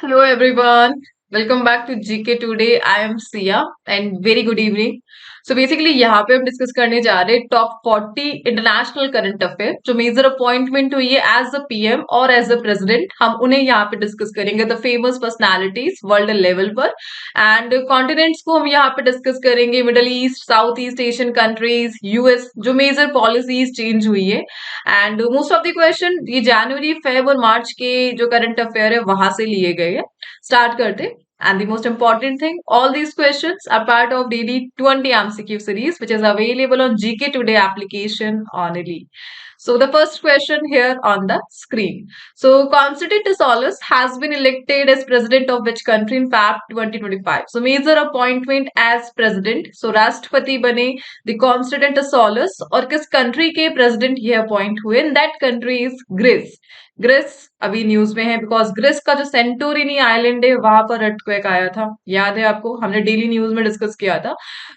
Hello everyone. Welcome back to GK Today. I am Sia and very good evening. So basically यहाँ पे हम discuss करने जा रहे हैं टॉप 40 इंटरनेशनल करंट अफेयर जो मेजर अपॉइंटमेंट हुई है एज अ पीएम और एज अ प्रेसिडेंट हम उन्हें यहाँ पे डिस्कस करेंगे the famous personalities world level पर एंड कॉन्टिनेंट्स को हम यहाँ पे डिस्कस करेंगे middle east south East Asian countries US जो मेजर पॉलिसीज चेंज हुई है and most of the question ये जनवरी फेब और मार्च के जो करंट अफेयर है वहां से लिए गए हैं स्टार्ट करते and the most important thing all these questions are part of daily 20 MCQ series which is available on GK Today application only. So the first question here on the screen. So Constantine Saulus has been elected as president of which country in Feb 2025? So major appointment as president. So राष्ट्रपति बने the Constantine Saulus और किस country के president ये appoint हुए? And that country is Greece. Greece अभी news में है बिकॉज ग्रीस का जो सेंटोरिनी आइलैंड है वहां पर अर्थक्वेक आया था याद है आपको हमने डेली न्यूज में डिस्कस किया था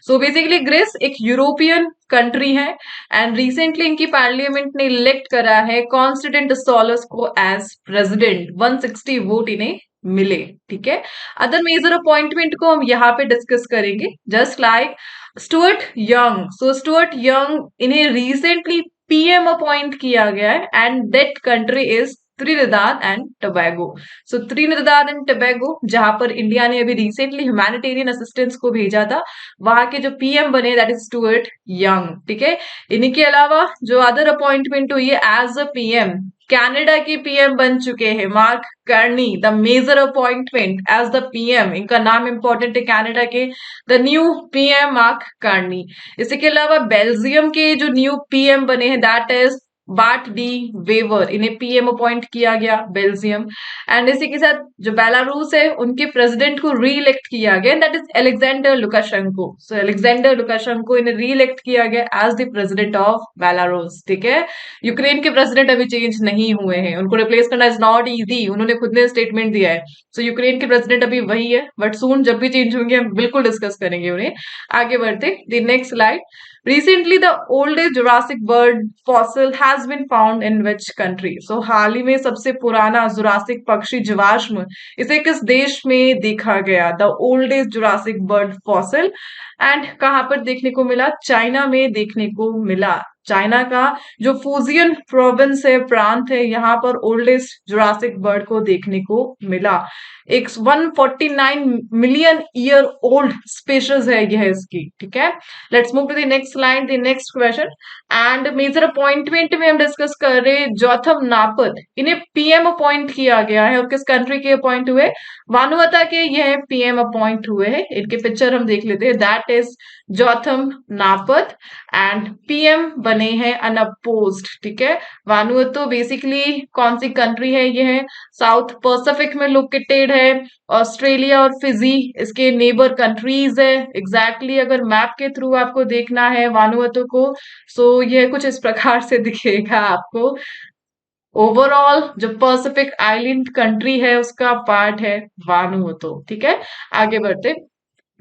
सो बेसिकली ग्रीस एक यूरोपियन कंट्री है एंड रिसेंटली इनकी पार्लियामेंट ने इलेक्ट करा है कॉन्स्टेंटिन सोलस को एज प्रेसिडेंट 160 वोट इन्हें मिले ठीक है अदर मेजर अपॉइंटमेंट को हम यहाँ पे डिस्कस करेंगे just like Stuart young so Stuart young इन्हें रिसेंटली पीएम अपॉइंट किया गया है and that country is Trinidad and Tobago so Trinidad and Tobago जहां पर इंडिया ने अभी रिसेंटली ह्यूमैनिटेरियन असिस्टेंस को भेजा था वहां के जो पीएम बने दैट इज स्टुअर्ट यंग ठीक है इन्हीं के अलावा जो अदर अपॉइंटमेंट हुई है एज अ पीएम कनाडा के पीएम बन चुके हैं Mark Carney the major appointment as the PM इनका नाम इंपॉर्टेंट है कनाडा के the new PM Mark Carney इसके अलावा बेल्जियम के जो न्यू पीएम बने हैं that is Bart De Wever इन्हें पीएम अपॉइंट किया गया बेल्जियम एंड इसी के साथ जो बेलारूस है उनके प्रेसिडेंट को री इलेक्ट किया गया that is Alexander Lukashenko so Alexander Lukashenko इन्हें री इलेक्ट किया गया as the president of Belarus ठीक है यूक्रेन के प्रेसिडेंट अभी चेंज नहीं हुए हैं उनको रिप्लेस करना इज नॉट इजी उन्होंने खुद ने स्टेटमेंट दिया है सो यूक्रेन के प्रेसिडेंट अभी वही है बट सून जब भी चेंज होंगे हम बिल्कुल डिस्कस करेंगे उन्हें आगे बढ़ते the next slide Recently, the oldest Jurassic bird fossil has been found in which country? So हाल ही में सबसे पुराना जुरासिक पक्षी जीवाश्म इसे किस देश में देखा गया the oldest Jurassic bird fossil and कहाँ पर देखने को मिला चाइना में देखने को मिला चाइना का जो फूजियन प्रोविंस है प्रांत है यहाँ पर ओल्डेस्ट जुरासिक बर्ड को देखने को मिला एक 149 मिलियन ईयर ओल्ड स्पीशीज है यह इसकी ठीक है let's move to the next slide the next question and major appointment में हम डिस्कस कर रहे हैं जोथम नापत इन्हें पीएम अपॉइंट किया गया है और किस कंट्री के अपॉइंट हुए वानुअता के यह पीएम अपॉइंट हुए हैं इनके पिक्चर हम देख लेते हैं that is Jotham नापत and PM बने हैं अनअपोज्ड ठीक है वानुअतु बेसिकली कौन सी कंट्री है ये है साउथ पैसिफिक में लोकेटेड है ऑस्ट्रेलिया और फिजी इसके नेबर कंट्रीज है एग्जैक्टली अगर मैप के थ्रू आपको देखना है वानुअतु को सो यह कुछ इस प्रकार से दिखेगा आपको ओवरऑल जो पैसिफिक आइलैंड कंट्री है उसका पार्ट है वानुअतु ठीक है आगे बढ़ते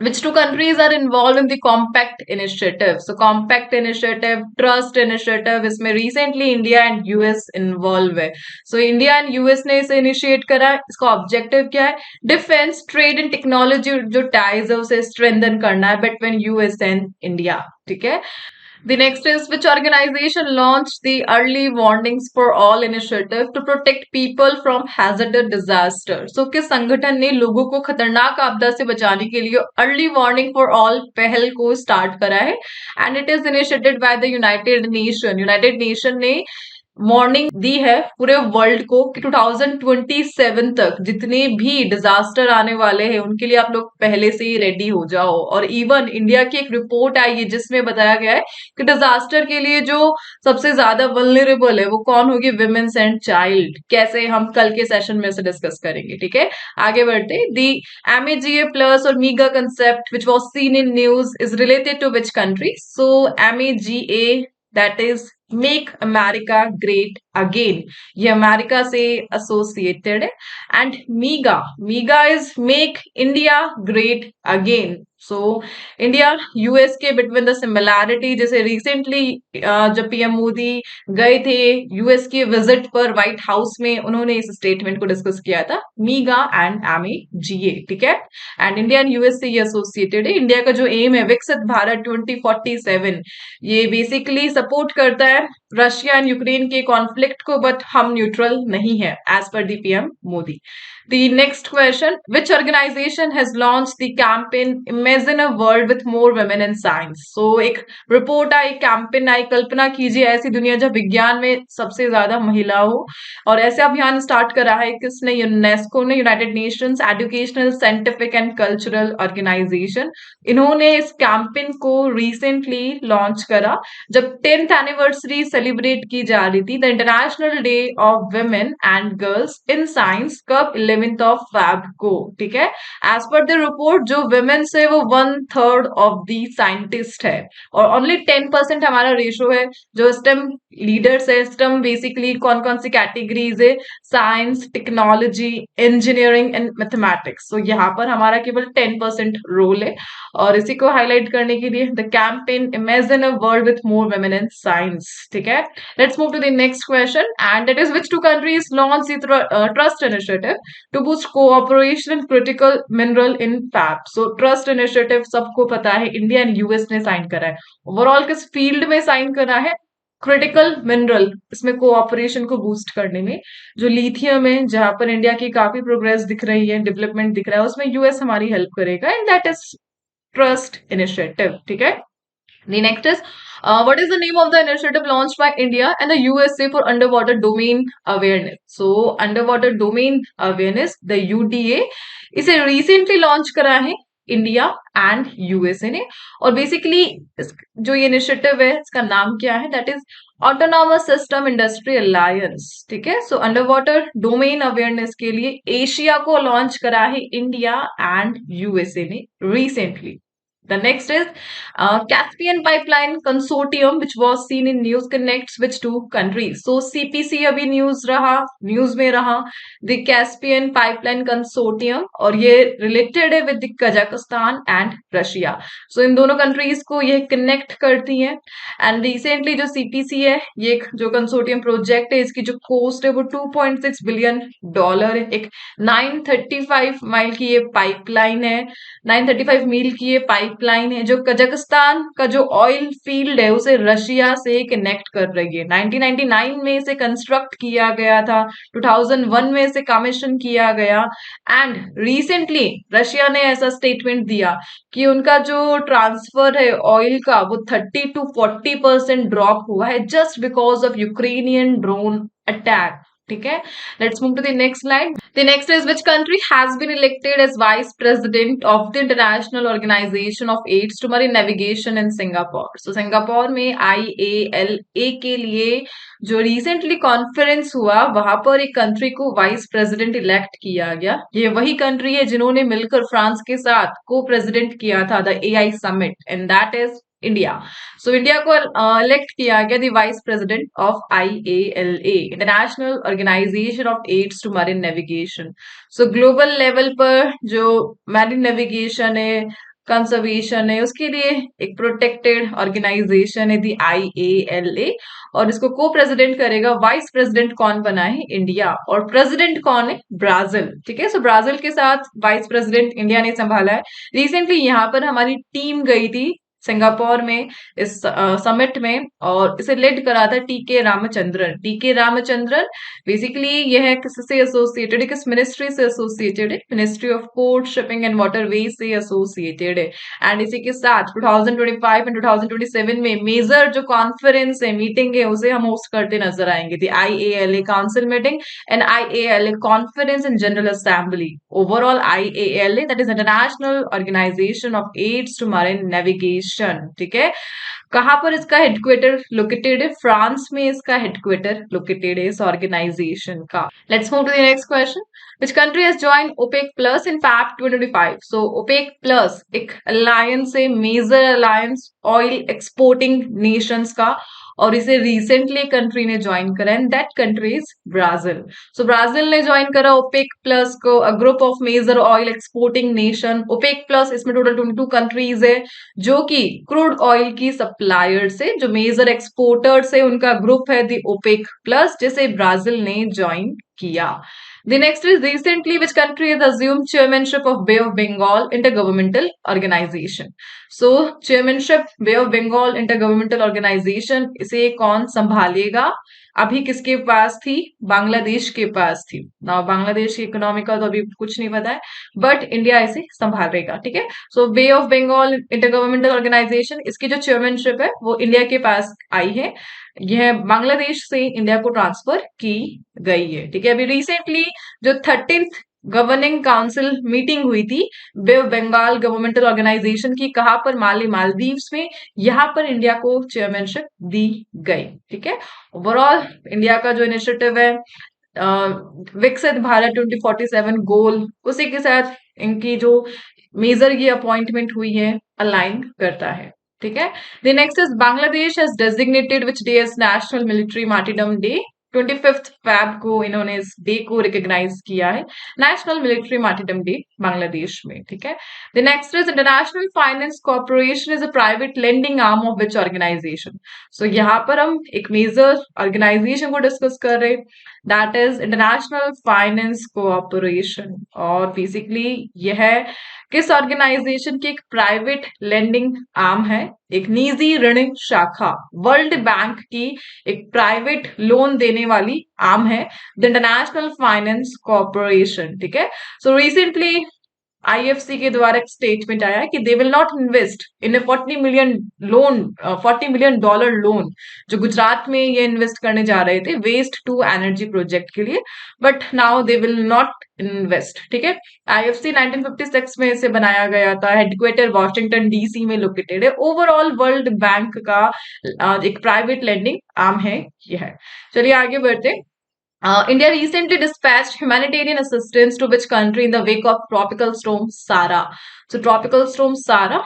which two countries are involved in the compact initiative so compact initiative trust initiative इसमें recently India and US involve है so India and US ने इसे initiate करा इसका objective क्या है डिफेंस ट्रेड एंड टेक्नोलॉजी जो टाइज है उसे strengthen करना है between US and India ठीक है The next is which organization launched the Early Warnings for All initiative to protect people from hazardous disaster? So किस संगठन ने लोगों को खतरनाक आपदा से बचाने के लिए Early Warning for All पहल को स्टार्ट करा है and it is initiated by the United nation ने वार्निंग दी है पूरे वर्ल्ड को कि 2027 तक जितने भी डिजास्टर आने वाले हैं उनके लिए आप लोग पहले से ही रेडी हो जाओ और इवन इंडिया की एक रिपोर्ट आई है जिसमें बताया गया है कि डिजास्टर के लिए जो सबसे ज्यादा वल्नरेबल है वो कौन होगी विमेन्स एंड चाइल्ड कैसे हम कल के सेशन में से डिस्कस करेंगे ठीक है आगे बढ़ते दी एमएजीए प्लस और MIGA concept which was seen in news is related to which country so MAGA that is make America great again ये अमेरिका से एसोसिएटेड है and MIGA is make India great again so India US के between the similarity, जैसे recently जब PM Modi गए थे US के visit पर व्हाइट हाउस में, उन्होंने इस स्टेटमेंट को डिस्कस किया था, मीगा एंड एमएजीए, ठीक है। एंड इंडिया एंड यूएस से ये एसोसिएटेड है। इंडिया का जो एम है विकसित भारत 2047, ये बेसिकली सपोर्ट करता है रशिया एंड यूक्रेन के कॉन्फ्लिक्ट को, बट हम न्यूट्रल नहीं है as per the PM Modi. The next question: which organization has launched the campaign Imagine a World with More Women in Science? So एक रिपोर्ट आई, कैंपेन आई, कल्पना कीजिए ऐसी दुनिया जब विज्ञान में सबसे ज्यादा महिला हो। और ऐसे अभियान स्टार्ट करा है किसने? यूनेस्को ने, United Nations Educational Scientific and Cultural Organization. इन्होंने इस कैंपेन को रिसेंटली लॉन्च करा जब 10th एनिवर्सरी सेलिब्रेट की जा रही थी, the international day of women and girls in science, कब? 11th ऑफ फेब को, ठीक है। एज पर द रिपोर्ट जो वुमेन्स है वो 1/3 ऑफ द साइंटिस्ट है, और ओनली 10% हमारा रेशो है जो स्टेम लीडर्स है। स्टेम बेसिकली कौन कौन सी कैटेगरीज है? Science, technology, engineering and mathematics. तो यहाँ पर हमारा केवल 10% रोल है। और इसी को हाईलाइट करने के लिए the campaign imagine a world with more women in science, ठीक है। Let's move to the next question, and that is which two countries launch the trust initiative to boost cooperation in critical mineral in Feb. So trust initiative सबको पता है, India and US ने sign करा है। Overall किस field में sign करा है? क्रिटिकल मिनरल, इसमें कोऑपरेशन को बूस्ट करने में। जो लिथियम है, जहां पर इंडिया की काफी प्रोग्रेस दिख रही है, डेवलपमेंट दिख रहा है, उसमें यूएस हमारी हेल्प करेगा, and that is trust initiative, ठीक है। The next is what is the name of the initiative launched by India and the USA for underwater domain awareness? So underwater domain awareness, the UDA, इसे recently launch करा है India and USA ने। और basically जो ये initiative है इसका नाम क्या है? That is autonomous system industry alliance, ठीक है। So under water domain awareness के लिए एशिया को लॉन्च करा है इंडिया एंड यूएसए ने recently. The next is Caspian Pipeline Consortium, which was seen in news, connects which two countries? So CPC अभी news में रहा, the Caspian Pipeline Consortium, और ये रिलेटेड है विद कजाकिस्तान एंड रशिया। सो इन दोनों countries को ये कनेक्ट करती है। एंड रिसेंटली जो सीपीसी है, ये एक जो कंसोर्टियम प्रोजेक्ट है, इसकी जो कॉस्ट है वो $2.6 बिलियन है। एक 935 माइल की ये पाइपलाइन है, 935 मील की ये पाइपलाइन है जो कजाकिस्तान का जो ऑयल फील्ड है उसे रशिया से कनेक्ट कर रही है। 1999 में इसे कंस्ट्रक्ट किया गया था, 2001 में इसे कमीशन किया गया, एंड रिसेंटली रशिया ने ऐसा स्टेटमेंट दिया कि उनका जो ट्रांसफर है ऑयल का वो 30 to 40% ड्रॉप हुआ है just because of Ukrainian drone attack, ठीक है। Let's move to the next slide. The next is which country has been elected as vice president of the International Organization of Aids to Marine Navigation in Singapore. So Singapore में IALA के लिए जो recently conference हुआ, वहां पर एक country को vice president elect किया गया। ये वही कंट्री है जिन्होंने मिलकर फ्रांस के साथ को प्रेसिडेंट किया था the AI summit, and that is India. So India को इलेक्ट किया गया the vice president of IALA, International Organization of Aids to Marine Navigation. So global level पर जो मैरीन नेविगेशन है, कंजर्वेशन है, उसके लिए एक प्रोटेक्टेड ऑर्गेनाइजेशन है दी IALA, और इसको को प्रेसिडेंट करेगा। वाइस प्रेसिडेंट कौन बना है? इंडिया। और प्रेसिडेंट कौन है? ब्राजील, ठीक है। सो ब्राजील के साथ वाइस प्रेसिडेंट इंडिया ने संभाला है। रिसेंटली यहाँ पर हमारी टीम गई थी सिंगापुर में इस समिट में, और इसे लेड करा था टीके रामचंद्रन। टीके रामचंद्रन बेसिकली यह है किससे एसोसिएटेड है, किस मिनिस्ट्री से एसोसिएटेड है? Ministry of port, shipping and waterways से एसोसिएटेड है। एंड इसी के साथ 2025 एंड 2027 में मेजर जो कॉन्फ्रेंस है, मीटिंग है, उसे हम होस्ट करते नजर आएंगे, the IALA council meeting and IALA conference in general assembly. Overall IALA that is International Organization of Aids to Marine Navigation, ठीक है। कहां पर इसका हेडक्वार्टर लोकेटेड है? फ्रांस में इसका हेडक्वार्टर लोकेटेड है इस ऑर्गेनाइजेशन का। Let's move to the next question. Which country has joined OPEC Plus in Feb 2025? So OPEC Plus एक अलायंस है, major alliance oil exporting nations का, और इसे रिसेंटली कंट्री ने ज्वाइन करा and that country is Brazil. So Brazil ने join करा OPEC plus को, a group of major oil exporting nation. OPEC plus इसमें टोटल 22 कंट्रीज है जो कि क्रूड ऑयल की सप्लायर से जो मेजर एक्सपोर्टर्स है उनका ग्रुप है द ओपेक प्लस, जिसे ब्राजील ने ज्वाइन किया। The next is recently which country has assumed chairmanship of Bay of Bengal Intergovernmental Organization. So chairmanship Bay of Bengal Intergovernmental Organization इसे कौन संभालेगा? अभी किसके पास थी? बांग्लादेश के पास थी ना। बांग्लादेश की इकोनॉमी का तो अभी कुछ नहीं पता है, बट इंडिया इसे संभालेगा। ठीक है, सो बे ऑफ बंगाल इंटरगवर्नमेंटल ऑर्गेनाइजेशन, इसकी जो चेयरमैनशिप है वो इंडिया के पास आई है। यह बांग्लादेश से इंडिया को ट्रांसफर की गई है। ठीक है, अभी रिसेंटली जो 13th गवर्निंग काउंसिल मीटिंग हुई थी बे ऑफ बंगाल गवर्नमेंटल ऑर्गेनाइजेशन की, कहां पर? मालदीव्स में। यहां पर इंडिया को चेयरमैनशिप दी गई। ठीक है, ओवरऑल इंडिया का जो इनिशिएटिव है विकसित भारत 2047 गोल, उसी के साथ इनकी जो मेजर ये अपॉइंटमेंट हुई है अलाइन करता है। ठीक है, the next is Bangladesh has designated which day as national military martyrdom day. 25 Feb को इन्होंने इस डे को रिकॉग्नाइज किया है national military martyrdom day Bangladesh में। ठीक है, the next is international finance corporation is a private lending arm of which organisation. So यहाँ पर हम एक मेजर ऑर्गेनाइजेशन को डिस्कस कर रहे, that is international finance cooperation. और बेसिकली यह किस ऑर्गेनाइजेशन की एक प्राइवेट लेंडिंग आर्म है, एक निजी ऋण शाखा, वर्ल्ड बैंक की एक प्राइवेट लोन देने वाली आर्म है द इंटरनेशनल फाइनेंस कॉर्पोरेशन। ठीक है, सो रिसेंटली आईएफसी के द्वारा एक स्टेटमेंट आया कि they will not invest in A 40 million dollar loan, जो गुजरात में ये इन्वेस्ट करने जा रहे थे वेस्ट टू एनर्जी प्रोजेक्ट के लिए, but now they will not invest. ठीक है, आईएफसी 1956 में इसे बनाया गया था, हेडक्वार्टर वॉशिंगटन डीसी में लोकेटेड है। ओवरऑल वर्ल्ड बैंक का एक प्राइवेट लेंडिंग आर्म है यह। चलिए आगे बढ़ते। India recently dispatched humanitarian assistance to which country in the wake of tropical storm Sara? So tropical storm Sara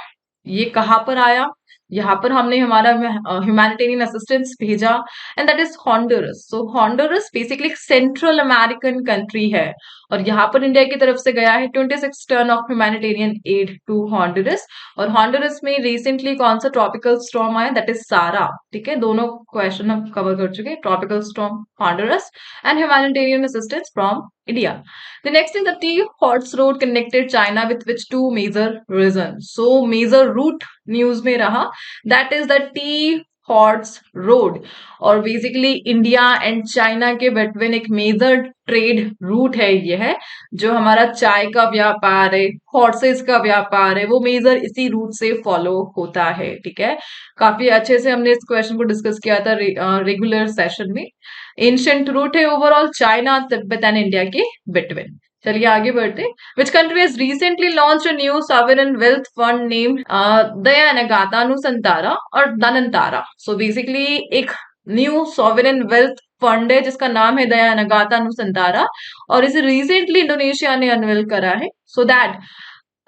ये कहाँ पर आया? यहाँ पर हमने हमारा ह्यूमैनिटेरियन असिस्टेंस भेजा and that is Honduras. So Honduras basically central American country है और यहाँ पर इंडिया की तरफ से गया है 26 tonne of humanitarian aid to Honduras. और हॉन्डुरस में रिसेंटली कौन सा ट्रॉपिकल स्टॉर्म आया? That is Sara. ठीक है, दोनों क्वेश्चन हम कवर कर चुके हैं, tropical storm Honduras and humanitarian assistance from India. The next is the Tea Horse Road connected China with which two major regions. So major route news में रहा, that is the Tea Horse Road, और basically India and China के between एक major trade route है यह, जो हमारा चाय का व्यापार है, हॉर्सेस का व्यापार है, वो मेजर इसी रूट से फॉलो होता है। ठीक है, काफी अच्छे से हमने इस क्वेश्चन को डिस्कस किया था रेगुलर सेशन में। एंशिएंट रूट है overall China, Tibet and India के बिटवीन। चलिए आगे बढ़ते। Which country has recently launched a new sovereign wealth fund named Daya Anagata Nusantara और धनंतारा। सो बेसिकली एक न्यू सॉवरेन वेल्थ फंड है जिसका नाम है दयानगातानुसंतारा और इसे रिसेंटली इंडोनेशिया ने अनवेल करा है सो दैट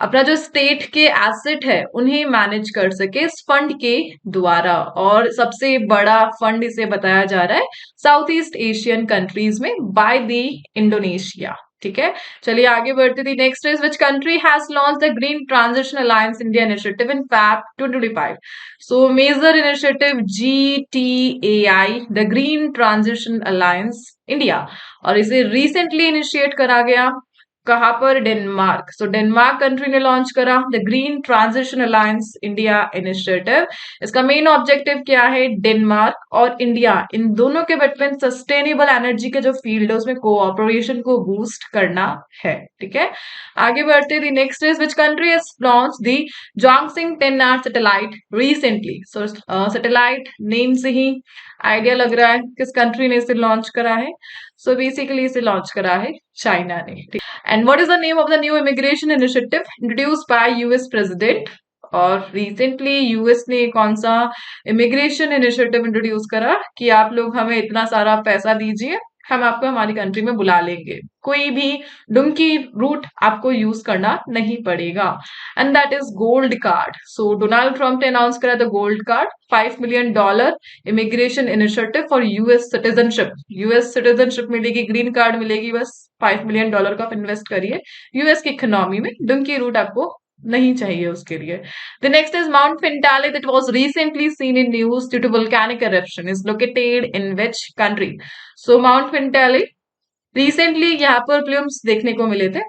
अपना जो स्टेट के एसेट है उन्हें मैनेज कर सके इस फंड के द्वारा। और सबसे बड़ा फंड इसे बताया जा रहा है साउथ ईस्ट एशियन कंट्रीज में बाय द इंडोनेशिया। ठीक है, चलिए आगे बढ़ते थे। Next is which country has launch the Green Transition Alliance India initiative in Feb 2025। So major initiative GTAI, the Green Transition Alliance India, और इसे रिसेंटली इनिशिएट करा गया कहां पर? डेनमार्क। सो डेनमार्क कंट्री ने लॉन्च करा the Green Transition Alliance India initiative. इसका main objective क्या है? डेनमार्क और इंडिया इन दोनों के बिटवीन सस्टेनेबल एनर्जी के जो फील्ड है उसमें कोऑपरेशन को बूस्ट करना है। ठीक है, आगे बढ़ते दी। Next is which country has launch the Zhongxing 10R satellite recently. So satellite name से ही आइडिया लग रहा है किस कंट्री ने इसे लॉन्च करा है। सो बेसिकली इसे लॉन्च करा है चाइना ने। And what is the name of the new immigration initiative introduced by US president? और रिसेंटली यूएस ने कौन सा इमिग्रेशन इनिशिएटिव इंट्रोड्यूस करा कि आप लोग हमें इतना सारा पैसा दीजिए हम आपको हमारी कंट्री में बुला लेंगे, कोई भी डुमकी रूट आपको यूज करना नहीं पड़ेगा। And that is gold card. So Donald Trump ने अनाउंस करा the gold card, $5 million immigration initiative for US citizenship. US citizenship मिलेगी, ग्रीन कार्ड मिलेगी, बस $5 million का आप इन्वेस्ट करिए यूएस की इकोनॉमी में। डुमकी रूट आपको नहीं चाहिए उसके लिए। The next is Mount Fintale that was recently seen in news due to volcanic eruption is located in which country? So Mount Fintale recently यहाँ पर प्लूम्स देखने को मिले थे।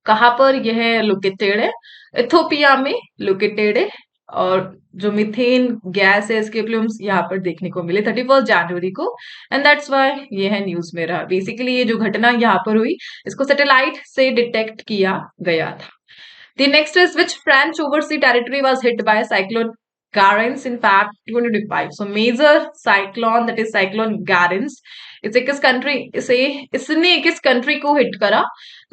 कहाँ पर यह लोकेटेड है? इथोपिया में लोकेटेड है। और जो मीथेन गैस है इसके प्लूम्स यहाँ पर देखने को मिले 31 जनवरी को। एंड दैट्स वाई ये है न्यूज में रहा। बेसिकली ये जो घटना यहाँ पर हुई इसको सैटेलाइट से डिटेक्ट किया गया था। The next is which French overseas territory was hit by cyclone Garance in Feb 2025? So major cyclone that is cyclone Garance इसे किस कंट्री इसे इसने किस कंट्री को हिट करा?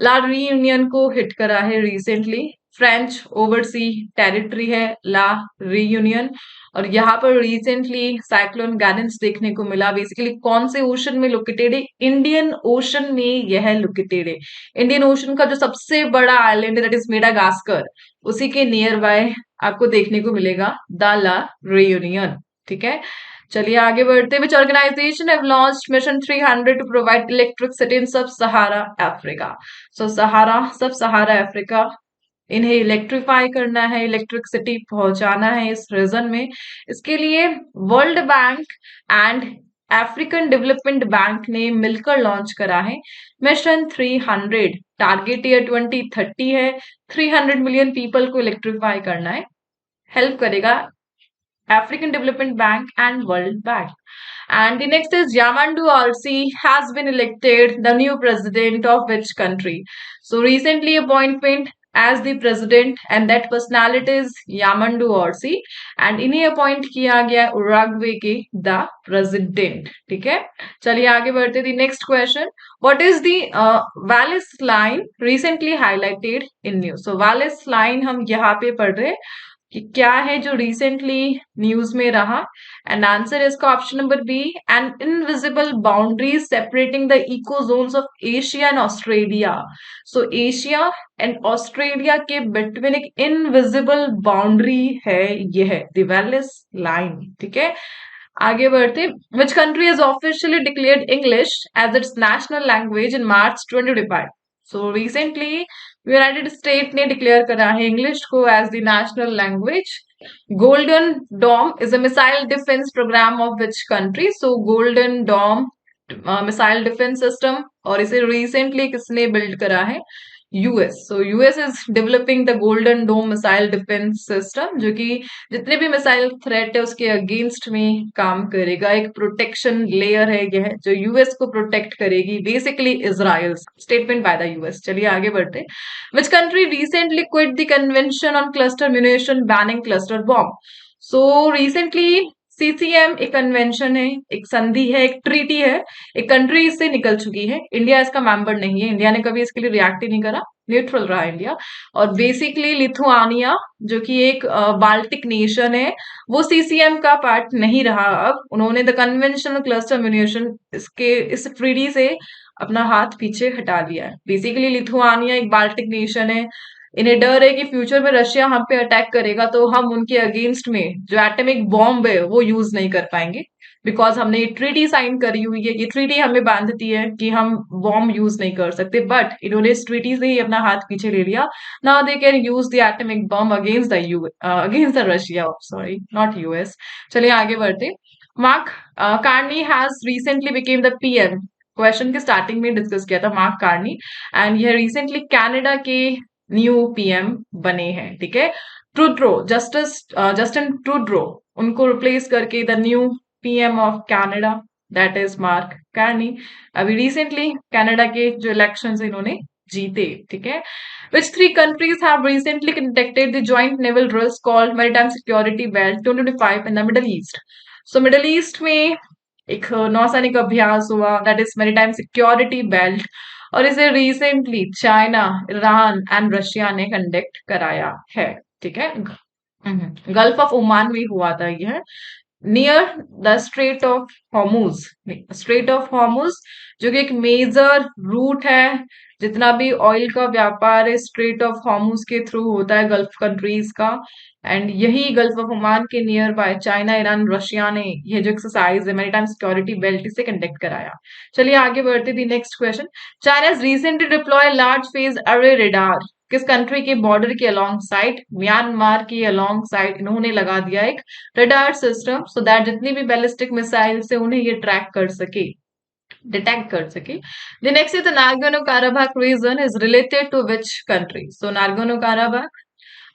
ला रीयूनियन को हिट करा है रिसेंटली। फ्रेंच ओवरसी टेरिटरी है ला रीयूनियन। और यहाँ पर रिसेंटली साइक्लोन गैरेंस देखने को मिला। बेसिकली कौन से ओशन में लोकेटेड है? इंडियन ओशन में यह लोकेटेड है। इंडियन ओशन का जो सबसे बड़ा आइलैंड है दैट इज मेडागास्कर, उसी के नियर बाय आपको देखने को मिलेगा द ला रियूनियन। ठीक है, चलिए आगे बढ़ते हैं। Which organisation have launched mission 300 to provide electricity in sub Sahara Africa? सो सहारा सब सहारा अफ्रीका, इन्हें इलेक्ट्रीफाई करना है, इलेक्ट्रिसिटी पहुंचाना है इस रीजन में। इसके लिए world bank and African development bank ने मिलकर लॉन्च करा है मिशन 300। टारगेट ईयर 2030 है, 300 मिलियन पीपल को इलेक्ट्रीफाई करना है। हेल्प करेगा African Development Bank and World Bank. And the next is Yamandu Orsi has been elected the new president of which country? So recently appointment as the president and that personality is Yamandu Orsi and इन्हें appoint किया गया Uruguay के the president. ठीक है, चलिए आगे बढ़ते। दी next question, what is the valleys line recently highlighted in news? So valleys line हम यहाँ पे पढ़ रहे कि क्या है जो रिसेंटली न्यूज में रहा। एंड आंसर इसका option number B, an invisible boundary separating the eco zones of Asia and Australia. So Asia and Australia के बिटवीन एक इनविजिबल बाउंड्री है, यह द वैलिस लाइन। ठीक है, आगे बढ़ते। Which country has officially declared English as its national language in March 2025? So recently United State ने declare करा है इंग्लिश को as the national language. Golden dome is a missile defence programme of which country? So golden dome missile defence system, और इसे recently किसने build करा है? US. So US is developing the golden dome missile defence system, जो कि जितने भी missile threat है उसके अगेंस्ट में काम करेगा। एक प्रोटेक्शन लेयर है यह जो यूएस को प्रोटेक्ट करेगी, basically Israel. Statement by the US. चलिए आगे बढ़ते। Which country recently quit the convention on cluster munition banning cluster bomb? So recently CCM एक कन्वेंशन है, एक संधि है, एक ट्रीटी है, एक कंट्री इससे निकल चुकी है। इंडिया इसका मेंबर नहीं है, इंडिया ने कभी इसके लिए रिएक्ट ही नहीं करा, न्यूट्रल रहा इंडिया। और बेसिकली लिथुआनिया जो कि एक बाल्टिक नेशन है, वो सीसीएम का पार्ट नहीं रहा। अब उन्होंने the convention on cluster munition इसके इस ट्रीटी से अपना हाथ पीछे हटा लिया है। बेसिकली लिथुआनिया एक बाल्टिक नेशन है, इन्हें डर है कि फ्यूचर में रशिया हम पे अटैक करेगा तो हम उनके अगेंस्ट में जो एटॉमिक बॉम्ब है वो यूज नहीं कर पाएंगे, बिकॉज हमने ये ट्रीटी साइन करी हुई है। ये ट्रीटी हमें बांधती है कि हम बॉम्ब यूज नहीं कर सकते, बट इन्होंने इस ट्रीटी से ही अपना हाथ पीछे ले लिया। Now they can use the atomic bomb against the against the Russia, sorry not US. चलिए आगे बढ़ते। Mark Carney has recently became the PM. Question के स्टार्टिंग में डिस्कस किया था मार्क कार्नी, एंड यह रिसेंटली कनाडा के न्यू पीएम बने हैं। ठीक है, ट्रूड्रो जस्टिन ट्रूड्रो उनको रिप्लेस करके the new PM of Canada that is mark Carney. अभी रिसेंटली कनाडा के जो इलेक्शंस इन्होंने जीते। ठीक है, which three countries have recently conducted the joint naval drills called maritime security belt 2025 in the Middle East? So Middle East में एक नौसैनिक अभ्यास हुआ that is maritime security belt, और इसे recently China, Iran and Russia ने conduct कराया है। ठीक है, गल्फ ऑफ ओमान में हुआ था यह। Near the straight of Hormuz. Straight of Hormuz जो कि एक मेजर रूट है, जितना भी ऑयल का व्यापार है स्ट्रेट ऑफ हॉर्मुज के थ्रू होता है गल्फ कंट्रीज का। एंड यही गल्फ ऑफ ओमान के near by China, Iran, Russia ने ये जो एक्सरसाइज है मैरीटाइम सिक्योरिटी बेल्ट से कंडक्ट कराया। चलिए आगे बढ़ते थे next question. China recently deploy large phase अरे रेडार। किस कंट्री के बॉर्डर के अलोंग साइड? म्यांमार के अलोंग साइड इन्होंने लगा दिया एक रडार सिस्टम, सो दैट जितनी भी बैलिस्टिक मिसाइल से उन्हें ये ट्रैक कर सके, डिटेक्ट कर सके। The next is the Nagorno-Karabakh region is related to which country? So Nagorno-Karabakh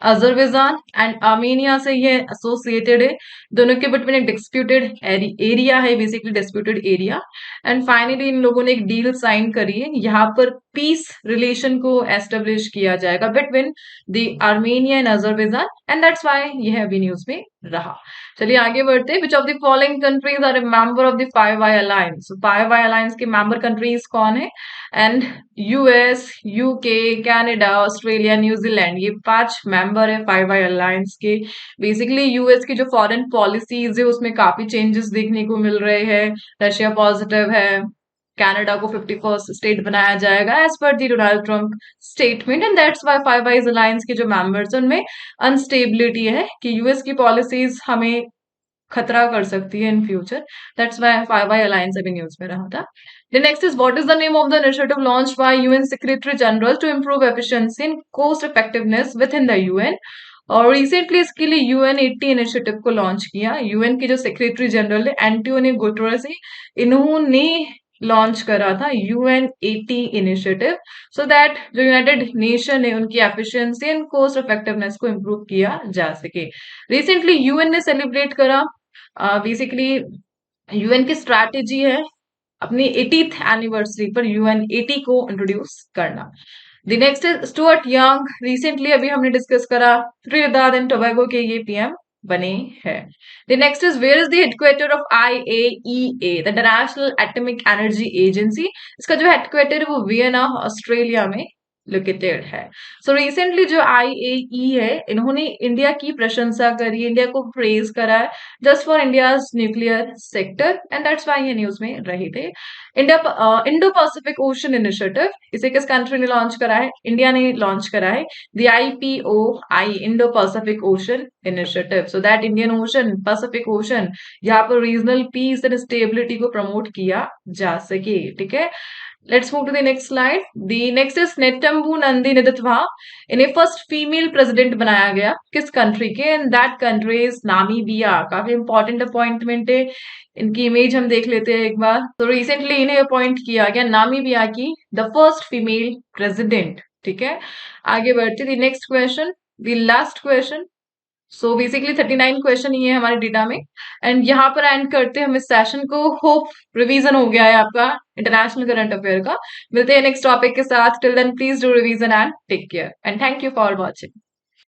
Azerbaijan and Armenia से ये एसोसिएटेड है। दोनों के बिटवीन एक डिस्प्यूटेड एरिया है, basically disputed area. And finally in लोगों ने एक डील साइन करी है, यहाँ पर पीस रिलेशन को एस्टेब्लिश किया जाएगा between the Armenia and Azerbaijan, and that's why ये अभी न्यूज में रहा। चलिए आगे बढ़ते हैं। Which of the following countries are a member of the five eye alliance? Five eye alliance के मेंबर कंट्रीज कौन है? And US, UK, Canada, Australia, New Zealand, ये 5 मेंबर है फाइव आई अलायंस के। बेसिकली यूएस की जो फॉरेन पॉलिसीज है उसमें काफी चेंजेस देखने को मिल रहे हैं। रशिया पॉजिटिव है, कनाडा को 51st स्टेट बनाया जाएगा as per the Donald Trump statement, and that's why five eyes alliance के जो मेंबर्स हैं उनमें अनस्टेबिलिटी है कि यूएस की पॉलिसीज हमें खतरा कर सकती है in future. That's why five eye alliance अभी न्यूज में रहा था। The next is what is the name of the initiative launched by UN Secretary General to improve efficiency and cost effectiveness within the UN? और recently इसके लिए UN 80 initiative को launch किया। UN के जो सेक्रेटरी जनरल है Antonio Guterres, इन्होंने launch करा था यूएन 80 इनिशिएटिव, सो दैट जो यूनाइटेड नेशन है उनकी एफिशिएंसी एंड कॉस्ट इफेक्टिवनेस को इम्प्रूव किया जा सके। रिसेंटली यूएन ने सेलिब्रेट करा, बेसिकली यूएन की स्ट्रैटेजी है अपनी 80th एनिवर्सरी पर यूएन 80 को इंट्रोड्यूस करना। The next is Stuart young, recently अभी हमने डिस्कस करा त्रिनिदाद एंड टोबैगो के ये पीएम बने हैं। The next is where is the headquarter of IAEA, the International Atomic Energy Agency? इसका जो हेडक्वार्टर है वो वियना ऑस्ट्रेलिया में लोकेटेड है। सो रिसेंटली जो आईएई है इन्होंने इंडिया की प्रशंसा करी, इंडिया को प्रेज करा है just for India's nuclear sector, and that's why ये न्यूज में रहे थे। इंडो पैसिफिक ओशन इनिशिएटिव, इसे किस कंट्री ने लॉन्च करा है? इंडिया ने लॉन्च करा है the IPOI, Indo Pacific ocean initiative, so that Indian ocean, Pacific ocean, यहाँ पर रीजनल पीस एंड स्टेबिलिटी को प्रमोट किया जा सके। ठीक है, let's move to the next slide. The next is नेतंबू Nandi निदथवा, इन्हें फर्स्ट फीमेल प्रेसिडेंट बनाया गया किस कंट्री के? And that country is Namibia. काफी इंपॉर्टेंट अपॉइंटमेंट है, इनकी इमेज हम देख लेते हैं एक बार। तो रिसेंटली इन्हें अपॉइंट किया गया नामीबिया की द फर्स्ट फीमेल प्रेसिडेंट। ठीक है, आगे बढ़ते the next question, the last question. So basically 39 question ये है हमारे डेटा में, एंड यहाँ पर एंड करते हैं हम इस सेशन को। होप रिवीजन हो गया है आपका इंटरनेशनल करंट अफेयर का। मिलते हैं नेक्स्ट टॉपिक के साथ। Till then please do revision and take care, and thank you for watching.